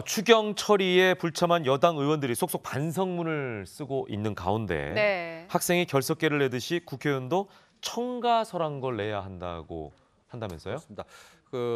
추경 처리에 불참한 여당 의원들이 속속 반성문을 쓰고 있는 가운데 네. 학생이 결석계를 내듯이 국회의원도 청가서란 걸 내야 한다면서요? 그렇습니다.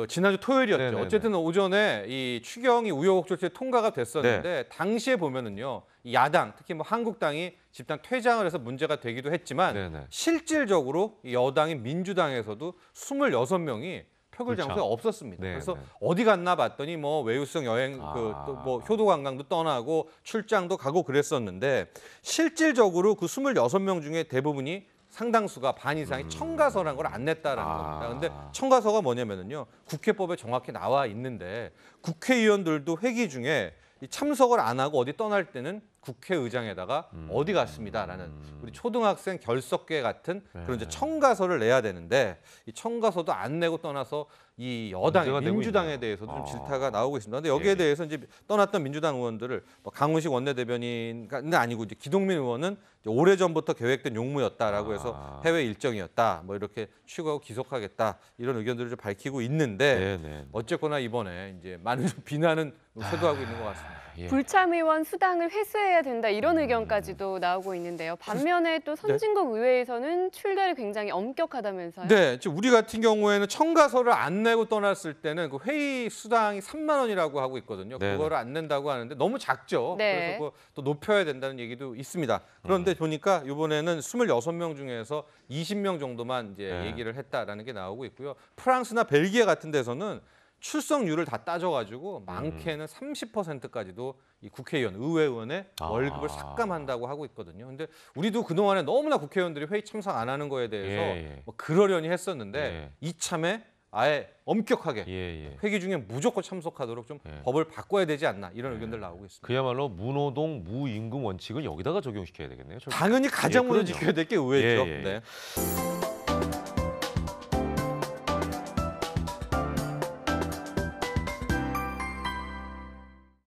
지난주 토요일이었죠. 네네네. 어쨌든 오전에 이 추경이 우여곡절 통과가 됐었는데 당시에 보면은요, 이 야당 특히 뭐 한국당이 집단 퇴장을 해서 문제가 되기도 했지만 네네. 실질적으로 이 여당인 민주당에서도 26명이 표결 그렇죠. 장소에 없었습니다. 네네. 그래서 어디 갔나 봤더니 뭐 외유성 여행 또 뭐 효도 관광도 떠나고 출장도 가고 그랬었는데 실질적으로 그 26명 중에 대부분이 상당수가 반 이상이 청가서라는 걸 안 냈다라는 겁니다. 근데 청가서가 뭐냐면은요, 국회법에 정확히 나와 있는데 국회의원들도 회기 중에 이 참석을 안 하고 어디 떠날 때는 국회의장에다가 어디 갔습니다라는 우리 초등학생 결석계 같은 그런 이제 청가서를 내야 되는데 이 청가서도 안 내고 떠나서 이 여당 민주당에 대해서도 좀 질타가 나오고 있습니다. 근데 여기에 대해서 이제 떠났던 민주당 의원들을 뭐 강훈식 원내대변인은 아니고 이제 기동민 의원은 오래전부터 계획된 용무였다라고 해서 해외 일정이었다. 뭐 이렇게 취고하고 기속하겠다. 이런 의견들을 좀 밝히고 있는데 어쨌거나 이번에 이제 많은 비난은 쇄도하고 있는 것 같습니다. 불참 의원 수당을 회수해야 된다 이런 의견까지도 나오고 있는데요. 반면에 또 선진국 의회에서는 출결이 굉장히 엄격하다면서요? 네, 우리 같은 경우에는 청가서를 안 내고 떠났을 때는 그 회의 수당이 3만 원이라고 하고 있거든요. 그거를 안 낸다고 하는데 너무 작죠. 그래서 그거 또 높여야 된다는 얘기도 있습니다. 그런데 보니까 이번에는 26명 중에서 20명 정도만 이제 얘기를 했다라는 게 나오고 있고요. 프랑스나 벨기에 같은 데서는 출석률을 다 따져가지고 많게는 30%까지도 이 국회의원, 의회의원의 월급을 삭감한다고 하고 있거든요. 근데 우리도 그동안에 너무나 국회의원들이 회의 참석 안 하는 거에 대해서 뭐 그러려니 했었는데 이참에 아예 엄격하게 회기 중에 무조건 참석하도록 좀 법을 바꿔야 되지 않나 이런 의견들 나오고 있습니다. 그야말로 무노동, 무임금 원칙을 여기다가 적용시켜야 되겠네요. 당연히 가장 먼저 지켜야 될 게 의회죠.